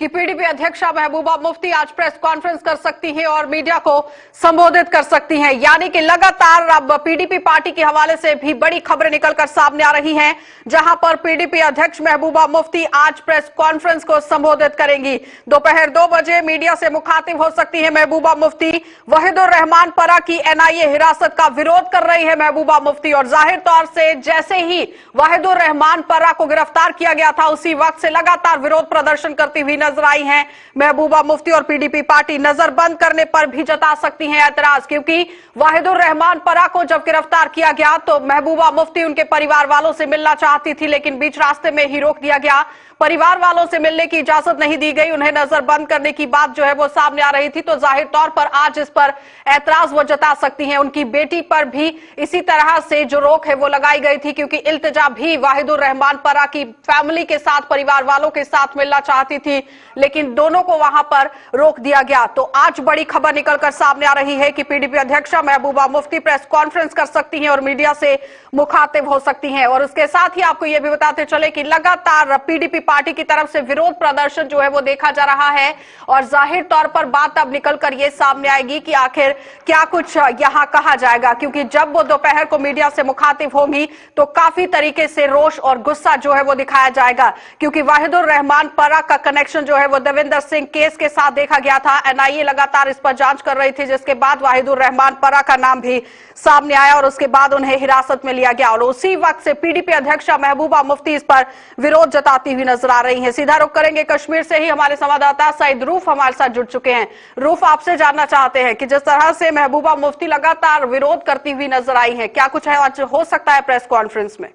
कि पीडीपी अध्यक्षा महबूबा मुफ्ती आज प्रेस कॉन्फ्रेंस कर सकती हैं और मीडिया को संबोधित कर सकती हैं। यानी कि लगातार अब पीडीपी पार्टी के हवाले से भी बड़ी खबरें निकलकर सामने आ रही हैं, जहां पर पीडीपी अध्यक्ष महबूबा मुफ्ती आज प्रेस कॉन्फ्रेंस को संबोधित करेंगी। दोपहर 2 बजे मीडिया से मुखातिब हो सकती है महबूबा मुफ्ती। वहीदुर रहमान परा की एनआईए हिरासत का विरोध कर रही है महबूबा मुफ्ती और जाहिर तौर से जैसे ही वहीदुर रहमान परा को गिरफ्तार किया गया था उसी वक्त से लगातार विरोध प्रदर्शन करती हुई नजर आई हैं महबूबा मुफ्ती। और पीडीपी पार्टी नजर बंद करने पर भी जता सकती है ऐतराज, क्योंकि वहीदुर रहमान परा को जब गिरफ्तार किया गया तो महबूबा मुफ्ती उनके परिवार वालों से मिलना चाहती थी, लेकिन बीच रास्ते में ही रोक दिया गया। परिवार वालों से मिलने की इजाजत नहीं दी गई, उन्हें नजर बंद करने की बात जो है वो सामने आ रही थी। तो जाहिर तौर पर आज इस पर ऐतराज वो जता सकती हैं। उनकी बेटी पर भी इसी तरह से जो रोक है वो लगाई गई थी, क्योंकि इल्तिजा भी वहीदुर रहमान परा की फैमिली के साथ, परिवार वालों के साथ मिलना चाहती थी, लेकिन दोनों को वहां पर रोक दिया गया। तो आज बड़ी खबर निकलकर सामने आ रही है कि पीडीपी अध्यक्षा महबूबा मुफ्ती प्रेस कॉन्फ्रेंस कर सकती हैं और मीडिया से मुखातिब हो सकती हैं। और उसके साथ ही आपको यह भी बताते चले कि लगातार पीडीपी पार्टी की तरफ से विरोध प्रदर्शन जो है वो देखा जा रहा है और जाहिर तौर पर बात अब निकलकर ये सामने आएगी कि आखिर क्या कुछ यहां कहा जाएगा, क्योंकि जब वो दोपहर को मीडिया से मुखातिब होंगी तो काफी तरीके से रोष और गुस्सा जो है वो दिखाया जाएगा, क्योंकि वहीदुर रहमान परा का कनेक्शन जो है वो देविंदर सिंह केस के साथ देखा गया था। एनआईए लगातार इस पर जांच कर रही थी, जिसके बाद वहीदुर रहमान परा का नाम भी सामने आया और उसके बाद उन्हें हिरासत में लिया गया। और उसी वक्त से पीडीपी अध्यक्षा महबूबा मुफ्ती इस पर विरोध जताती हुई नजर आ रही हैं। सीधा रुख करेंगे कश्मीर से ही, हमारे संवाददाता सईद रूफ हमारे साथ जुड़ चुके हैं। रूफ, आपसे जानना चाहते हैं कि जिस तरह से महबूबा मुफ्ती लगातार विरोध करती हुई नजर आई है, क्या कुछ है आज हो सकता है प्रेस कॉन्फ्रेंस में?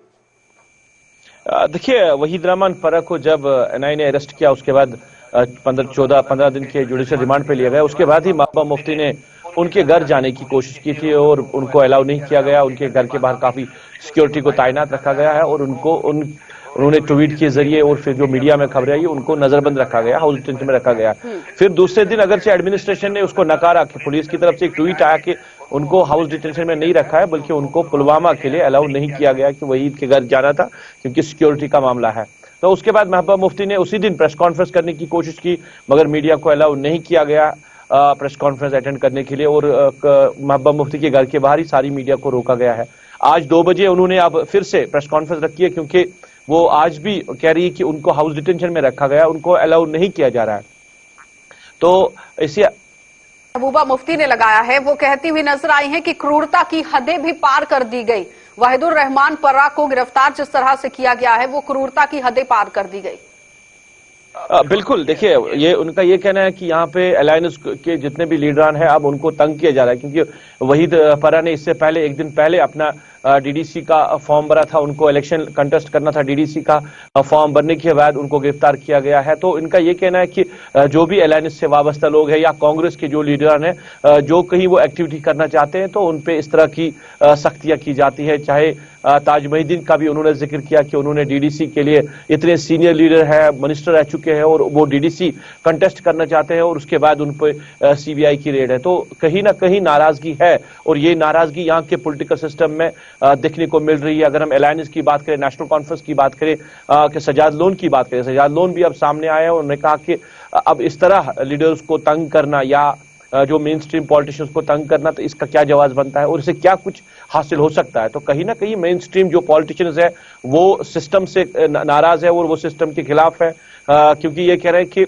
देखिए, वहीद रहमान परा को जब एनआईए ने अरेस्ट किया उसके बाद 15 दिन के जुडिशियल रिमांड पे लिया गया। उसके बाद ही महबूबा मुफ्ती ने उनके घर जाने की कोशिश की थी और उनको अलाउ नहीं किया गया। उनके घर के बाहर काफी सिक्योरिटी को तैनात रखा गया है और उन्होंने ट्वीट के जरिए और फिर जो मीडिया में खबरें आई उनको नजरबंद रखा गया, हाउस डिटेंशन में रखा गया। फिर दूसरे दिन अगरचे एडमिनिस्ट्रेशन ने उसको नकारा कि पुलिस की तरफ से एक ट्वीट आया कि उनको हाउस डिटेंशन में नहीं रखा है, बल्कि उनको पुलवामा के लिए अलाउ नहीं किया गया कि वहीद के घर जाना था क्योंकि सिक्योरिटी का मामला है। तो उसके बाद महबूबा मुफ्ती ने उसी दिन प्रेस कॉन्फ्रेंस करने की कोशिश की, मगर मीडिया को अलाउ नहीं किया गया प्रेस कॉन्फ्रेंस अटेंड करने के लिए और महबूबा मुफ्ती के घर के बाहर ही सारी मीडिया को रोका गया है। आज 2 बजे उन्होंने अब फिर से प्रेस कॉन्फ्रेंस रखी है, क्योंकि वो आज भी कह रही है कि उनको हाउस डिटेंशन में रखा गया, उनको अलाउ नहीं किया जा रहा है। तो इसी महबूबा मुफ्ती ने लगाया है, वो कहती हुई नजर आई है कि क्रूरता की हदें भी पार कर दी गई। वहीदुर रहमान परा को गिरफ्तार जिस तरह से किया गया है वो क्रूरता की हदें पार कर दी गई। बिल्कुल, देखिए, ये उनका ये कहना है कि यहाँ पे अलायंस के जितने भी लीडरान हैं अब उनको तंग किया जा रहा है, क्योंकि वहीद परा ने इससे पहले एक दिन पहले अपना डीडीसी का फॉर्म भरा था, उनको इलेक्शन कंटेस्ट करना था, डीडीसी का फॉर्म भरने के बाद उनको गिरफ्तार किया गया है। तो इनका ये कहना है कि जो भी अलायंस से वाबस्ता लोग हैं या कांग्रेस के जो लीडरान हैं जो कहीं वो एक्टिविटी करना चाहते हैं तो उन पे इस तरह की सख्तियां की जाती है। चाहे ताज महिदीन का भी उन्होंने जिक्र किया कि उन्होंने डीडीसी के लिए इतने सीनियर लीडर है, मिनिस्टर रह चुके हैं और वो डीडीसी कंटेस्ट करना चाहते हैं और उसके बाद उन पर सीबीआई की रेड है। तो कहीं ना कहीं नाराजगी है और ये नाराजगी यहाँ के पॉलिटिकल सिस्टम में देखने को मिल रही है। अगर हम अलायंस की बात करें, नेशनल कॉन्फ्रेंस की बात करें, कि सजाद लोन की बात करें, सजाद लोन भी अब सामने आए हैं। उन्होंने कहा कि अब इस तरह लीडर्स को तंग करना या जो मेन स्ट्रीम पॉलिटिशियंस को तंग करना, तो इसका क्या जवाब बनता है और इससे क्या कुछ हासिल हो सकता है। तो कहीं ना कहीं मेन स्ट्रीम जो पॉलिटिशियंस है वो सिस्टम से नाराज है और वो सिस्टम के खिलाफ है, क्योंकि ये कह रहे हैं कि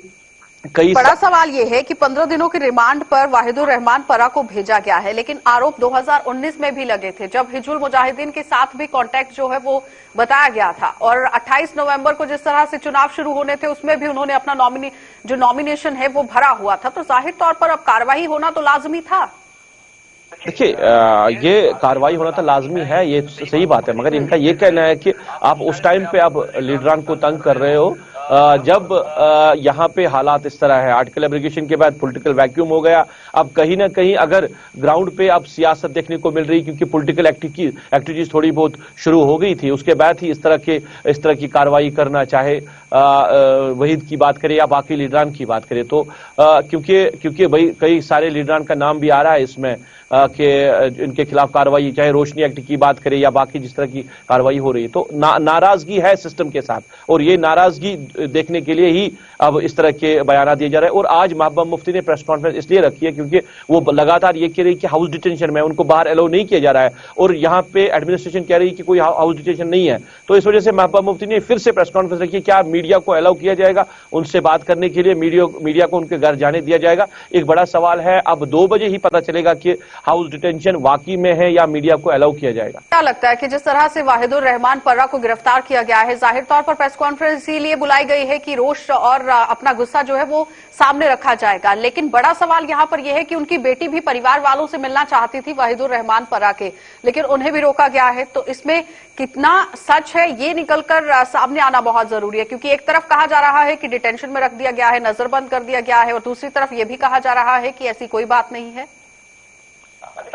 बड़ा सवाल यह है कि 15 दिनों के रिमांड पर वहीदुर रहमान परा को भेजा गया है, लेकिन आरोप 2019 में भी लगे थे जब हिजबुल मुजाहिदीन के साथ भी कांटेक्ट जो है वो बताया गया था। और 28 नवंबर को जिस तरह से चुनाव शुरू होने थे उसमें भी उन्होंने अपना नॉमिनेशन है वो भरा हुआ था। तो जाहिर तौर पर अब कार्रवाई होना तो लाजमी था। देखिए, ये कार्रवाई होना तो लाजमी है, ये सही बात है, मगर इनका ये कहना है कि आप उस टाइम पे आप लीडरान को तंग कर रहे हो जब यहाँ पे हालात इस तरह है। आर्टिकल एब्रिगेशन के बाद पॉलिटिकल वैक्यूम हो गया। अब कहीं ना कहीं अगर ग्राउंड पे अब सियासत देखने को मिल रही, क्योंकि पॉलिटिकल एक्टिविटीज थोड़ी बहुत शुरू हो गई थी, उसके बाद ही इस तरह की कार्रवाई करना, चाहे वहीद की बात करें या बाकी लीडरान की बात करें। तो क्योंकि भाई कई सारे लीडरान का नाम भी आ रहा है इसमें, के इनके खिलाफ कार्रवाई, चाहे रोशनी एक्ट की बात करें या बाकी जिस तरह की कार्रवाई हो रही है, तो नाराजगी है सिस्टम के साथ, और ये नाराजगी देखने के लिए ही अब इस तरह के बयान दिए जा रहे हैं। और आज महबूबा मुफ्ती ने प्रेस कॉन्फ्रेंस इसलिए रखी है क्योंकि वो लगातार ये कह रही कि हाउस डिटेंशन में उनको बाहर अलाउ नहीं किया जा रहा है, और यहाँ पे एडमिनिस्ट्रेशन कह रही है कि कोई हाउस डिटेंशन नहीं है। तो इस वजह से महबूबा मुफ्ती ने फिर से प्रेस कॉन्फ्रेंस रखी। क्या मीडिया को अलाउ किया जाएगा उनसे बात करने के लिए, मीडिया को उनके घर जाने दिया जाएगा? एक बड़ा सवाल है। अब 2 बजे ही पता चलेगा कि हाउस डिटेंशन वाकई में है या मीडिया को अलाउ किया जाएगा। क्या लगता है कि जिस तरह से वाहिदुर रहमान पर्रा को गिरफ्तार किया गया है, जाहिर तौर पर प्रेस कॉन्फ्रेंस इसीलिए बुलाई गई है कि रोष और अपना गुस्सा जो है वो सामने रखा जाएगा, लेकिन बड़ा सवाल यहां पर यह है कि उनकी बेटी भी परिवार वालों से मिलना चाहती थी वाहिदुर रहमान पर्रा के, लेकिन उन्हें भी रोका गया है। तो इसमें कितना सच है ये निकलकर सामने आना बहुत जरूरी है, क्योंकि एक तरफ कहा जा रहा है कि डिटेंशन में रख दिया गया है, नजरबंद कर दिया गया है, और दूसरी तरफ यह भी कहा जा रहा है कि ऐसी कोई बात नहीं है।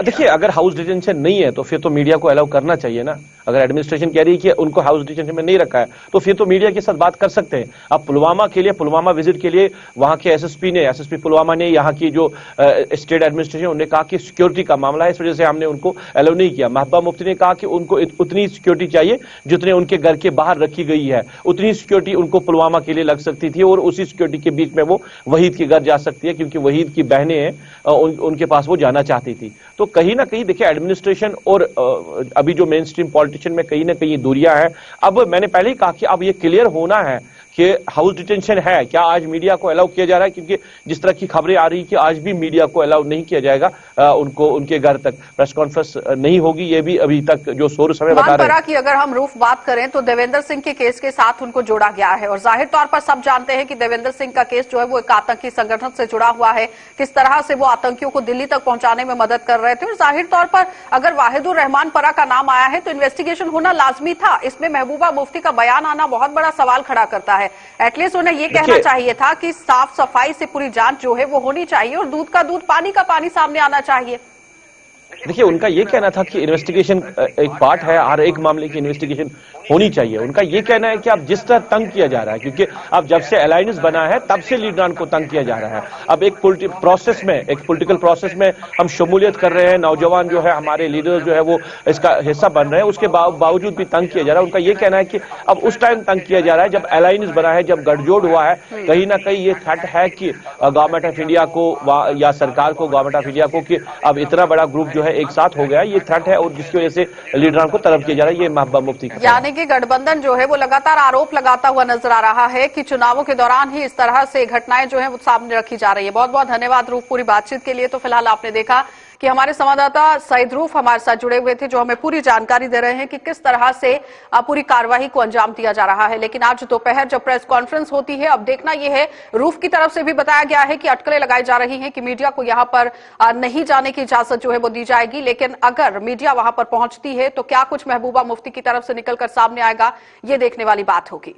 देखिए, अगर हाउस डिटेंशन नहीं है तो फिर तो मीडिया को अलाउ करना चाहिए ना। अगर एडमिनिस्ट्रेशन कह रही है कि उनको हाउस डिटेंशन में नहीं रखा है तो फिर तो मीडिया के साथ बात कर सकते हैं। अब पुलवामा विजिट के लिए वहां के एसएसपी पुलवामा ने, यहाँ की जो स्टेट एडमिनिस्ट्रेशन, उन्होंने कहा कि सिक्योरिटी का मामला है, इस वजह से हमने उनको अलाउ नहीं किया। महबूबा मुफ्ती ने कहा कि उनको उतनी सिक्योरिटी चाहिए जितने उनके घर के बाहर रखी गई है, उतनी सिक्योरिटी उनको पुलवामा के लिए लग सकती थी, और उसी सिक्योरिटी के बीच में वो वहीद के घर जा सकती है क्योंकि वहीद की बहनें हैं, उनके पास वो जाना चाहती थी। तो कहीं ना कहीं देखिए, एडमिनिस्ट्रेशन और अभी जो मेन स्ट्रीम पॉलिटिशियन में कहीं ना कहीं दूरियां हैं। अब मैंने पहले ही कहा कि अब ये क्लियर होना है कि हाउस डिटेंशन है क्या, आज मीडिया को अलाउ किया जा रहा है, क्योंकि जिस तरह की खबरें आ रही कि आज भी मीडिया को अलाउ नहीं किया जाएगा, उनको उनके घर तक प्रेस कॉन्फ्रेंस नहीं होगी। ये भी अभी तक जो सोर्स हमें बता रहे हैं की अगर हम रूफ बात करें तो देवेंद्र सिंह के केस के साथ उनको जोड़ा गया है, और जाहिर तौर पर सब जानते हैं कि देवेंद्र सिंह का केस जो है वो एक आतंकी संगठन से जुड़ा हुआ है, किस तरह से वो आतंकियों को दिल्ली तक पहुंचाने में मदद कर रहे थे। और जाहिर तौर पर अगर वाहिदुर रहमान पर्रा का नाम आया है तो इन्वेस्टिगेशन होना लाजमी था। इसमें महबूबा मुफ्ती का बयान आना बहुत बड़ा सवाल खड़ा करता है। एटलीस्ट उन्हें यह कहना चाहिए था कि साफ सफाई से पूरी जांच जो है वो होनी चाहिए, और दूध का दूध पानी का पानी सामने आना चाहिए। देखिए, उनका यह कहना था कि इन्वेस्टिगेशन एक पार्ट है, हर एक मामले की इन्वेस्टिगेशन होनी चाहिए। उनका यह कहना है कि अब जिस तरह तंग किया जा रहा है, क्योंकि अब जब से अलायंस बना है तब से लीडरान को तंग किया जा रहा है। अब एक पॉलिटिकल प्रोसेस में हम शमूलियत कर रहे हैं, नौजवान जो है, हमारे लीडर जो है वो इसका हिस्सा बन रहे हैं, उसके बावजूद भी तंग किया जा रहा है। उनका यह कहना है कि अब उस टाइम तंग किया जा रहा है जब अलायंस बना है, जब गठजोड़ हुआ है। कहीं ना कहीं ये थ्रेट है कि गवर्नमेंट ऑफ इंडिया को या सरकार को, गवर्नमेंट ऑफ इंडिया को, कि अब इतना बड़ा ग्रुप जो है एक साथ हो गया, ये थ्रेट है, और जिसकी वजह से लीडरान को तलब किया जा रहा है। ये महबूबा मुफ्ती का, यानी कि गठबंधन जो है वो लगातार आरोप लगाता हुआ नजर आ रहा है कि चुनावों के दौरान ही इस तरह से घटनाएं जो है वो सामने रखी जा रही है। बहुत बहुत धन्यवाद रूप पूरी बातचीत के लिए। तो फिलहाल आपने देखा कि हमारे संवाददाता सईद रूफ हमारे साथ जुड़े हुए थे, जो हमें पूरी जानकारी दे रहे हैं कि किस तरह से पूरी कार्यवाही को अंजाम दिया जा रहा है। लेकिन आज दोपहर जब प्रेस कॉन्फ्रेंस होती है, अब देखना यह है, रूफ की तरफ से भी बताया गया है कि अटकलें लगाई जा रही हैं कि मीडिया को यहां पर नहीं जाने की इजाजत जो है वो दी जाएगी, लेकिन अगर मीडिया वहां पर पहुंचती है तो क्या कुछ महबूबा मुफ्ती की तरफ से निकलकर सामने आएगा, ये देखने वाली बात होगी।